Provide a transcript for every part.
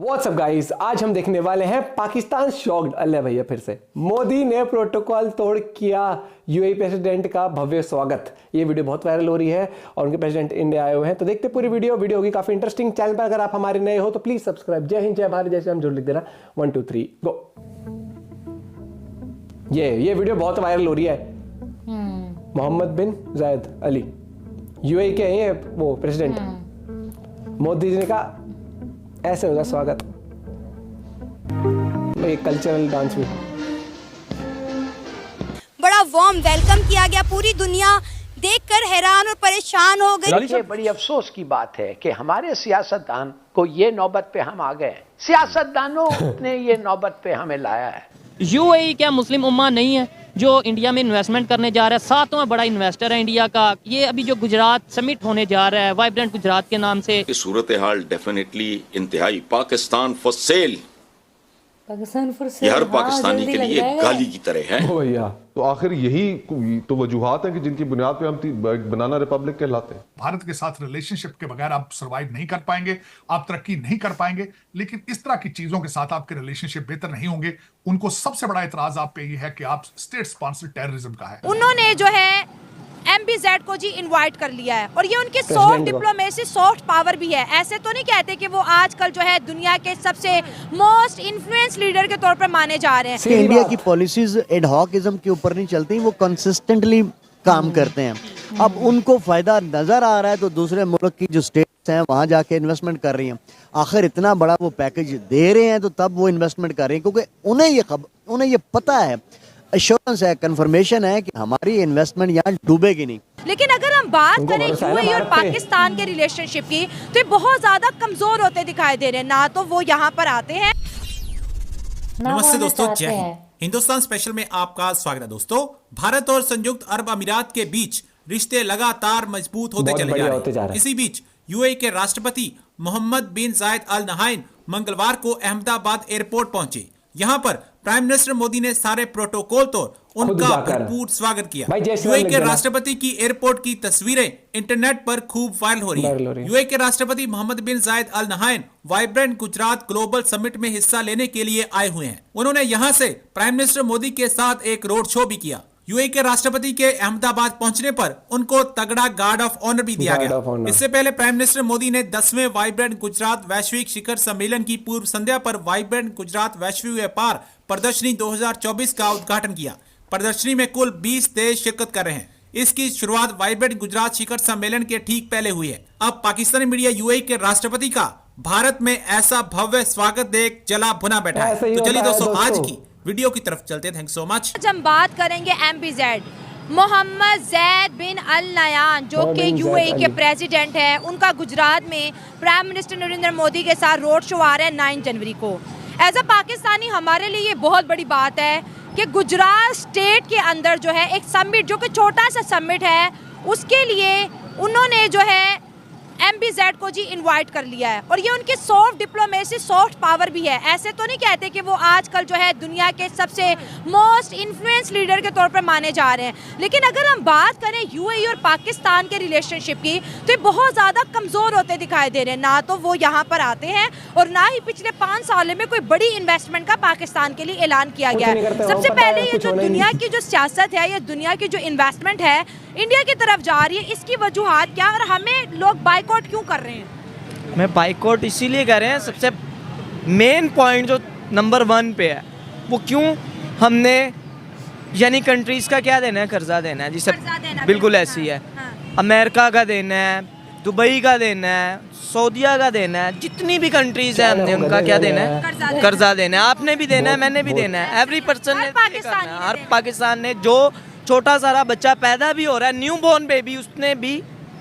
WhatsApp guys, आज हम देखने वाले हैं पाकिस्तान शॉक्ड। अल्लाह भैया फिर से मोदी ने प्रोटोकॉल तोड़ किया यूएई प्रेसिडेंट का भव्य स्वागत। ये वीडियो बहुत वायरल हो रही है और उनके प्रेसिडेंट इंडिया आए हुए हैं, तो देखते पूरी वीडियो होगी काफी इंटरेस्टिंग। चैनल पर अगर आप हमारे नए हो तो प्लीज सब्सक्राइब। जय हिंद, जय भारत, जय श्री राम, जरूर लिख देना 1 2 3 गो। ये वीडियो बहुत वायरल हो रही है। मोहम्मद बिन जायद अली यूएई के हैं, वो प्रेसिडेंट। मोदी जी ने कहा ऐसे होगा स्वागत, एक कल्चरल डांस भी। बड़ा वार्म वेलकम किया गया, पूरी दुनिया देखकर हैरान और परेशान हो गई। देखिए, बड़ी अफसोस की बात है कि हमारे सियासतदान को ये नौबत पे हम आ गए। सियासतदानों ने ये नौबत पे हमें लाया है। यूएई क्या मुस्लिम उम्मा नहीं है जो इंडिया में इन्वेस्टमेंट करने जा रहा है? 7वां बड़ा इन्वेस्टर है इंडिया का। ये अभी जो गुजरात समिट होने जा रहा है वाइब्रेंट गुजरात के नाम से, सूरत हाल डेफिनेटली इंतहाई पाकिस्तान फॉर सेल, ये हर पाकिस्तानी के लिए गाली की तरह है। भैया तो आखिर यही तो वजूहात है कि जिनकी बुनियाद पे हम बनाना रिपब्लिक कहलाते हैं। भारत के साथ रिलेशनशिप के बगैर आप सरवाइव नहीं कर पाएंगे, आप तरक्की नहीं कर पाएंगे। लेकिन इस तरह की चीजों के साथ आपके रिलेशनशिप बेहतर नहीं होंगे। उनको सबसे बड़ा एतराज आप पे ये है कि आप स्टेट स्पॉन्सर्ड टेररिज्म का है। उन्होंने जो है MBZ को जी इनवाइट कर लिया है और ये उनकी सॉफ्ट डिप्लोमेसी, सॉफ्ट पावर भी है। ऐसे तो नहीं कहते कि वो आजकल जो है दुनिया के सबसे मोस्ट इन्फ्लुएंस लीडर के तौर पर माने जा रहे हैं। इंडिया की पॉलिसीज एडहॉकिज्म के ऊपर नहीं चलती, वो कंसिस्टेंटली काम करते हैं। अब उनको फायदा नजर आ रहा है तो दूसरे मुल्क की जो स्टेट्स हैं वहां जाके इन्वेस्टमेंट कर रही हैं। आखिर इतना बड़ा वो पैकेज दे रहे हैं तो तब वो इन्वेस्टमेंट कर रही हैं, क्योंकि उन्हें ये पता है, एश्योरेंस है, कंफर्मेशन है कि हमारी इन्वेस्टमेंट यहाँ डूबेगी नहीं। लेकिन अगर हम बात करें यूएई और पाकिस्तान के रिलेशनशिप की तो ये बहुत ज्यादा कमजोर होते दिखाई दे रहे हैं। ना तो वो यहाँ पर आते हैं। नमस्ते दोस्तों, जय हिंद। हिंदुस्तान स्पेशल में आपका स्वागत है। दोस्तों, भारत और संयुक्त अरब अमीरात के बीच रिश्ते लगातार मजबूत होते चले जा रहे हैं। इसी बीच यूएई के राष्ट्रपति मोहम्मद बिन जायद अल नहायन मंगलवार को अहमदाबाद एयरपोर्ट पहुंचे। यहाँ पर प्राइम मिनिस्टर मोदी ने सारे प्रोटोकॉल तोड़ उनका भरपूर स्वागत किया। यूएई के राष्ट्रपति की एयरपोर्ट की तस्वीरें इंटरनेट पर खूब वायरल हो रही है। यूएई के राष्ट्रपति मोहम्मद बिन जायद अल नहायन वाइब्रेंट गुजरात ग्लोबल समिट में हिस्सा लेने के लिए आए हुए हैं। उन्होंने यहाँ से प्राइम मिनिस्टर मोदी के साथ एक रोड शो भी किया। यूएई के राष्ट्रपति के अहमदाबाद पहुंचने पर उनको तगड़ा गार्ड ऑफ ऑनर भी दिया गया। इससे पहले प्राइम मिनिस्टर मोदी ने 10वें वाइब्रेंट गुजरात वैश्विक शिखर सम्मेलन की पूर्व संध्या पर वाइब्रेंट गुजरात वैश्विक व्यापार प्रदर्शनी 2024 का उद्घाटन किया। प्रदर्शनी में कुल 20 देश शिरकत कर रहे हैं। इसकी शुरुआत वाइब्रेंट गुजरात शिखर सम्मेलन के ठीक पहले हुई है। अब पाकिस्तानी मीडिया यूएई के राष्ट्रपति का भारत में ऐसा भव्य स्वागत देख जला भुना बैठा है। तो चलिए दोस्तों, आज की वीडियो की तरफ चलते हैं। Thanks so much. आज हम बात करेंगे MBZ, मोहम्मद जैद बिन अल नयान, जो कि यूएई के प्रेसिडेंट हैं। उनका गुजरात में प्राइम मिनिस्टर नरेंद्र मोदी के साथ रोड शो आ रहा है 9 जनवरी को। एज अ पाकिस्तानी हमारे लिए ये बहुत बड़ी बात है कि गुजरात स्टेट के अंदर जो है एक समिट, जो कि छोटा सा समिट है, उसके लिए उन्होंने जो है MBZ को जी इनवाइट कर लिया है और ये उनकी सॉफ्ट डिप्लोमेसी, सॉफ्ट पावर भी है। ऐसे तो नहीं कहते कि वो आजकल जो है दुनिया के सबसे मोस्ट इन्फ्लुएंस लीडर के तौर पर माने जा रहे हैं। लेकिन अगर हम बात करें यूएई और पाकिस्तान के रिलेशनशिप की तो ये बहुत ज़्यादा कमज़ोर होते दिखाई दे रहे हैं। ना तो वो यहाँ पर आते हैं और ना ही पिछले 5 सालों में कोई बड़ी इन्वेस्टमेंट का पाकिस्तान के लिए ऐलान किया गया है। सबसे पहले ये जो दुनिया की जो सियासत है, ये दुनिया की जो इन्वेस्टमेंट है इंडिया की तरफ जा रही है, इसकी वजूहात क्या और हमें लोग बाइकआउट क्यों कर रहे हैं? मैं बाइकआउट इसीलिए कर रहे हैं, सबसे मेन पॉइंट जो नंबर 1 पे है वो क्यों हमने, यानी कंट्रीज़ का क्या देना है, कर्जा देना है। जिसे बिल्कुल ऐसी है। अमेरिका का देना है, दुबई का देना है, सऊदीया का देना है, जितनी भी कंट्रीज हैं हमने उनका क्या देना है, कर्जा देना है। आपने भी देना है, मैंने भी देना है, एवरी पर्सन ने, हर पाकिस्तान ने। जो छोटा सारा बच्चा पैदा भी हो रहा है, न्यू बॉर्न बेबी, उसने भी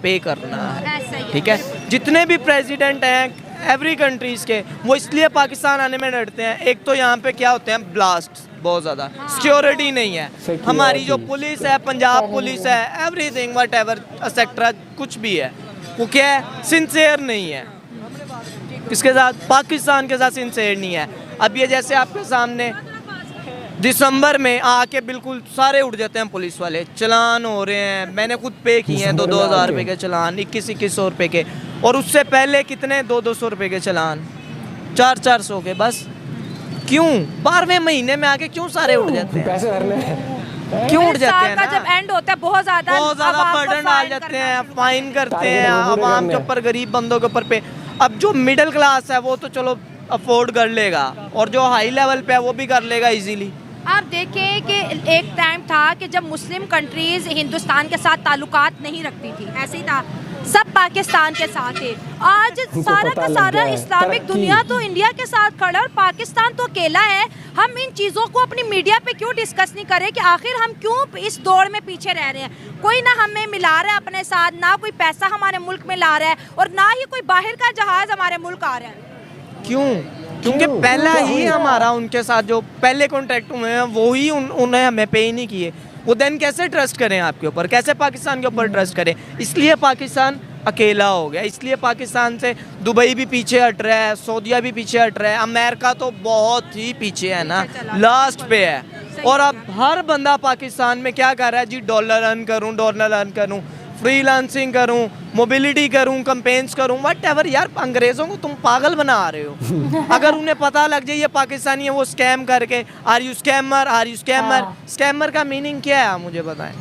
पे करना है। ठीक है, जितने भी प्रेसिडेंट हैं एवरी कंट्रीज के, वो इसलिए पाकिस्तान आने में डरते हैं। एक तो यहाँ पे क्या होते हैं, ब्लास्ट बहुत ज़्यादा, सिक्योरिटी नहीं है। हमारी जो पुलिस है, पंजाब पुलिस है, एवरीथिंग वट एवर एक्सेट्रा, कुछ भी है, वो क्या है, सिंसियर नहीं है। इसके साथ पाकिस्तान के साथ सिंसियर नहीं है। अब ये जैसे आपके सामने दिसंबर में आके बिल्कुल सारे उठ जाते हैं पुलिस वाले, चलान हो रहे हैं। मैंने खुद पे किए हैं 2-2 हज़ार रुपये के चलान, 21-21 सौ रुपये के, और उससे पहले कितने 200-200 रुपये के चलान। 400 के बस। क्यों 12वें महीने में आके क्यों सारे उठ जाते हैं? पैसे भरने क्यों उठ जाते हैं का ना? जब एंड होता है बहुत ज्यादा बर्डन डाल जाते हैं, फाइन करते हैं आवाम के ऊपर, गरीब बंदों के ऊपर पे। अब जो मिडिल क्लास है वो तो चलो अफोर्ड कर लेगा, और जो हाई लेवल पे है वो भी कर लेगा इजीली। आप देखें कि एक टाइम था कि जब मुस्लिम कंट्रीज हिंदुस्तान के साथ ताल्लुकात नहीं रखती थी, ऐसे ही था, सब पाकिस्तान के साथ है। आज सारा का सारा इस्लामिक दुनिया तो इंडिया के साथ खड़ा और पाकिस्तान तो अकेला है। हम इन चीज़ों को अपनी मीडिया पे क्यों डिस्कस नहीं करें कि आखिर हम क्यों इस दौड़ में पीछे रह रहे हैं? कोई ना हमें मिला रहा है अपने साथ, ना कोई पैसा हमारे मुल्क में ला रहा है, और ना ही कोई बाहर का जहाज हमारे मुल्क आ रहा है। क्यों? क्योंकि पहला ही हमारा उनके साथ जो पहले कॉन्ट्रैक्ट हुए हैं वो ही उन्हें हमें पे ही नहीं किए। वो देन कैसे ट्रस्ट करें आपके ऊपर, कैसे पाकिस्तान के ऊपर ट्रस्ट करें? इसलिए पाकिस्तान अकेला हो गया, इसलिए पाकिस्तान से दुबई भी पीछे हट रहा है, सऊदीया भी पीछे हट रहा है, अमेरिका तो बहुत ही पीछे है ना, लास्ट पे है। और अब हर बंदा पाकिस्तान में क्या कर रहा है जी, डॉलर अर्न करूं, फ्रीलांसिंग करूं, मोबिलिटी करूं, कैंपेन्स करूं, व्हाटएवर। यार अंग्रेजों को तुम पागल बना रहे हो। अगर उन्हें पता लग जाए ये पाकिस्तानी है, वो स्कैम करके, आर यू स्कैमर। स्कैमर का मीनिंग क्या है आप मुझे बताएं?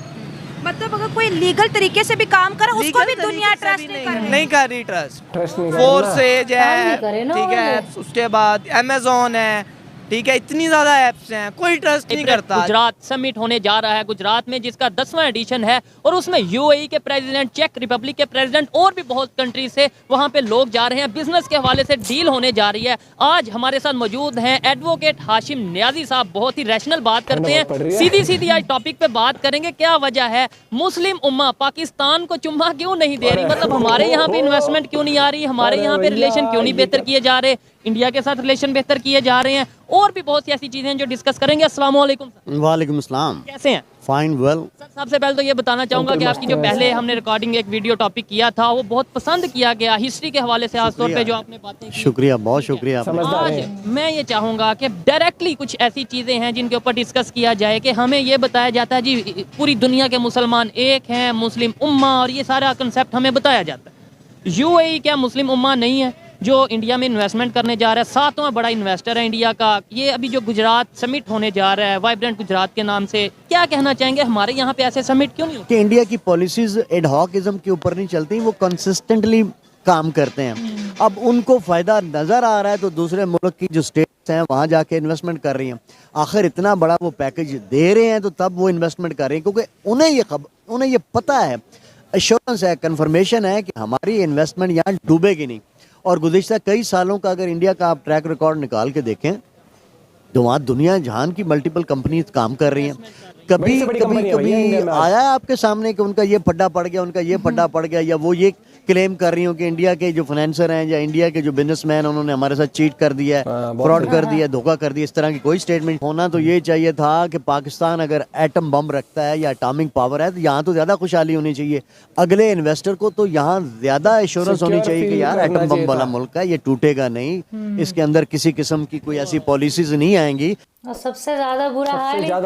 मतलब अगर कोई लीगल तरीके से भी काम करे उसको भी दुनिया ट्रस्ट नहीं कर रही। ट्रस्ट फोर्सेज है, ठीक है, उसके बाद अमेज़न है, ठीक है, इतनी ज्यादा ऐप्स हैं, कोई ट्रस्ट नहीं करता। गुजरात समिट होने जा रहा है गुजरात में, जिसका 10वां एडिशन है, और उसमें यूएई के प्रेसिडेंट, चेक रिपब्लिक के प्रेसिडेंट और भी बहुत कंट्री से वहां पे लोग जा रहे हैं। बिजनेस के हवाले से डील होने जा रही है। आज हमारे साथ मौजूद हैं एडवोकेट हाशिम नियाजी साहब। बहुत ही रैशनल बात करते हैं, सीधी आज टॉपिक पे बात करेंगे। क्या वजह है मुस्लिम उम्मा पाकिस्तान को चुम्मा क्यों नहीं दे रही? मतलब हमारे यहाँ पे इन्वेस्टमेंट क्यों नहीं आ रही? हमारे यहाँ पे रिलेशन क्यों नहीं बेहतर किए जा रहे? इंडिया के साथ रिलेशन बेहतर किए जा रहे हैं, और भी बहुत सी ऐसी चीजें हैं जो डिस्कस करेंगे। अस्सलाम वालेकुम। वालेकुम अस्सलाम। कैसे हैं? Fine well. सबसे पहले तो ये बताना चाहूंगा कि आपकी जो पहले हमने रिकॉर्डिंग एक वीडियो टॉपिक किया था वो बहुत पसंद किया गया, हिस्ट्री के हवाले से खास तौर पे जो आपने बातें की। शुक्रिया, बहुत शुक्रिया। आज मैं ये चाहूंगा कि डायरेक्टली कुछ ऐसी चीजें हैं जिनके ऊपर डिस्कस किया जाए कि हमें ये बताया जाता है जी पूरी दुनिया के मुसलमान एक हैं, मुस्लिम उम्मा, और ये सारा कंसेप्ट हमें बताया जाता है। यूएई क्या मुस्लिम उम्मा नहीं है जो इंडिया में इन्वेस्टमेंट करने जा रहा है? 7वां बड़ा इन्वेस्टर है इंडिया का। ये अभी जो गुजरात समिट होने जा रहा है, वाइब्रेंट गुजरात के नाम से, क्या कहना चाहेंगे? हमारे यहाँ पे ऐसे समिट क्यों नहीं होते? कि इंडिया की पॉलिसीज एडहॉकिज्म के ऊपर नहीं चलती, वो कंसिस्टेंटली काम करते हैं। अब उनको फायदा नजर आ रहा है तो दूसरे मुल्क की जो स्टेट्स हैं वहां जाके इन्वेस्टमेंट कर रही हैं। आखिर इतना बड़ा वो पैकेज दे रहे हैं तो तब वो इन्वेस्टमेंट कर रहे हैं, क्योंकि उन्हें ये पता है, एश्योरेंस है, कंफर्मेशन है कि हमारी इन्वेस्टमेंट यहाँ डूबेगी नहीं। और गुज़िश्ता कई सालों का अगर इंडिया का आप ट्रैक रिकॉर्ड निकाल के देखें तो वहाँ दुनिया जहान की मल्टीपल कंपनीज काम कर रही हैं। कभी आया है आपके सामने कि उनका ये फड्डा पड़ गया, उनका ये फड्डा पड़ गया, या वो ये क्लेम कर रही हूँ कि इंडिया के जो फाइनेंसर हैं या इंडिया के जो बिजनेसमैन हैं उन्होंने हमारे साथ चीट कर दिया है, फ्रॉड कर दिया है, धोखा कर दिया? इस तरह की कोई स्टेटमेंट होना तो ये चाहिए था कि पाकिस्तान अगर एटम बम रखता है या एटॉमिक पावर है तो यहाँ तो ज़्यादा खुशहाली होनी चाहिए। अगले इन्वेस्टर को तो यहाँ ज़्यादा एश्योरेंस होनी चाहिए कि यार एटम बम वाला मुल्क है, ये टूटेगा नहीं, इसके अंदर किसी किस्म की कोई ऐसी पॉलिसीज नहीं आएंगी। और सबसे ज्यादा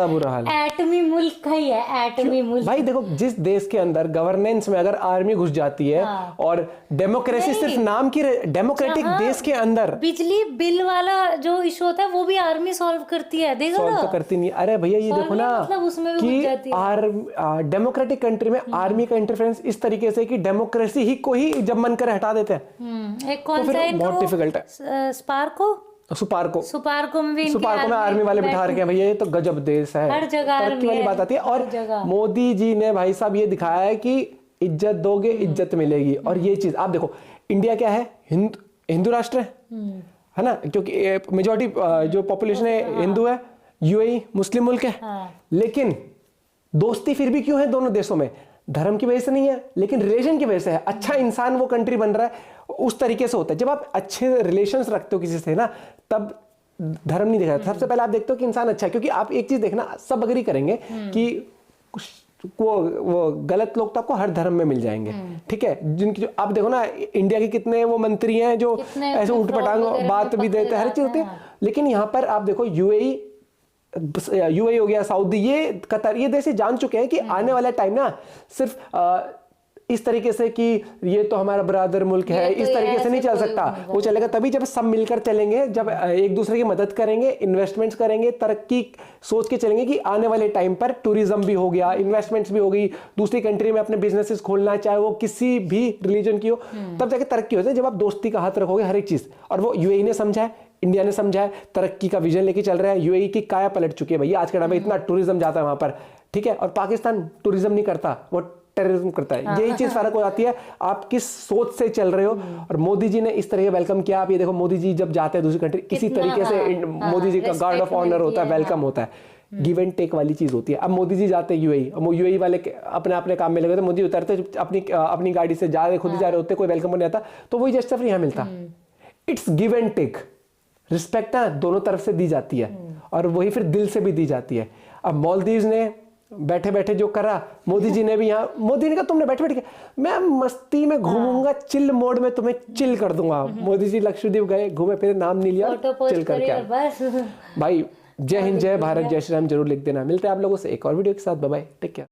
बुरा हाल एटमी मुल्क का ही है, एटमी मुल्क। भाई देखो, जिस देश के अंदर गवर्नेंस में अगर आर्मी घुस जाती है और डेमोक्रेसी सिर्फ नाम की डेमोक्रेटिक देश के अंदर, बिजली बिल वाला जो इशू होता है वो भी आर्मी सॉल्व करती है। देखो सॉल्व तो करती नहीं। अरे भैया ये देखो ना, मतलब उसमें भी कि डेमोक्रेटिक कंट्री में आर्मी का इंटरफेरेंस इस तरीके से कि डेमोक्रेसी ही को ही जब मन करे हटा देते हैं। एक कौन सा बहुत डिफिकल्ट है, सुपारको में आर्मी वाले बिठा रखे हैं। भैया ये तो गजब देश है, हर जगह तरक्की वाली बात आती है। और मोदी जी ने भाई साहब ये दिखाया है कि इज्जत दोगे इज्जत मिलेगी। और ये चीज आप देखो, इंडिया क्या है, हिंदू राष्ट्र है ना, क्योंकि मेजॉरिटी जो पॉपुलेशन है हिंदू है। यूएई मुस्लिम मुल्क है, लेकिन दोस्ती फिर भी क्यों है दोनों देशों में? धर्म की वजह से नहीं है, लेकिन रिलेशन की वजह से है। अच्छा इंसान वो कंट्री बन रहा है, उस तरीके से होता है। जब आप अच्छे रिलेशंस रखते हो किसी से ना, तब धर्म नहीं देखा। सबसे पहले आप देखते हो कि इंसान अच्छा है, क्योंकि आप एक चीज देखना, सब अग्री करेंगे कि वो गलत लोग तो आपको हर धर्म में मिल जाएंगे, ठीक है। जिनकी जो आप देखो ना, इंडिया के कितने वो मंत्री हैं जो ऐसे उठपटांग बात भी देते हैं, हर चीज होती है। लेकिन यहाँ पर आप देखो, यूएई हो गया, सऊदी, ये कतर, ये देश जान चुके हैं कि आने वाला टाइम ना सिर्फ इस तरीके से कि ये तो हमारा ब्रदर मुल्क है, इस तरीके से नहीं चल सकता। वो चलेगा तभी जब सब मिलकर चलेंगे, जब एक दूसरे की मदद करेंगे, इन्वेस्टमेंट्स करेंगे, तरक्की सोच के चलेंगे कि आने वाले टाइम पर टूरिज्म भी हो गया, इन्वेस्टमेंट्स भी हो गई, दूसरी कंट्री में अपने बिजनेसेस खोलना, चाहे वो किसी भी रिलीजन की हो, तब जाके तरक्की होती है जब आप दोस्ती का हाथ रखोगे हर एक चीज। और वो यूएई ने समझा है, इंडिया ने समझा है, तरक्की का विजन लेके चल रहा है। यूएई की काया पलट चुकी है भैया, आज के टाइम में इतना टूरिज्म जाता है वहां पर, ठीक है। और पाकिस्तान टूरिज्म नहीं करता, वो टेररिज्म करता है। यही चीज फर्क हो जाती है, आप किस सोच से चल रहे हो। और मोदी जी ने इस तरह वेलकम किया। आप ये देखो, मोदी जी जब जाते हैं दूसरी कंट्री, इसी तरीके से मोदी जी का गार्ड ऑफ ऑनर होता है, वेलकम होता है, गिव एंड टेक वाली चीज होती है। अब मोदी जी जाते यूएई, यूएई वाले अपने काम में लगे थे, मोदी उतरते अपनी गाड़ी से जा रहे, खुद ही जा रहे होते, कोई वेलकम नहीं आता, तो वही जस्ट यहाँ मिलता। It's give and take, respect ना दोनों तरफ से दी जाती है, और वही फिर दिल से भी दी जाती है। अब मालदीव्स ने बैठे बैठे जो करा, मोदी जी ने भी यहाँ, मोदी ने कहा तुमने बैठे बैठे, मैं मस्ती में घूमूंगा, चिल मोड में तुम्हें चिल कर दूंगा। मोदी जी लक्षद्वीप गए, घूमे फिर, नाम नहीं लिया, चिल करके आए। भाई जय हिंद, जय भारत, जय श्री राम जरूर लिख देना। मिलते हैं आप लोगों से एक और वीडियो के साथ। Bye bye, take care.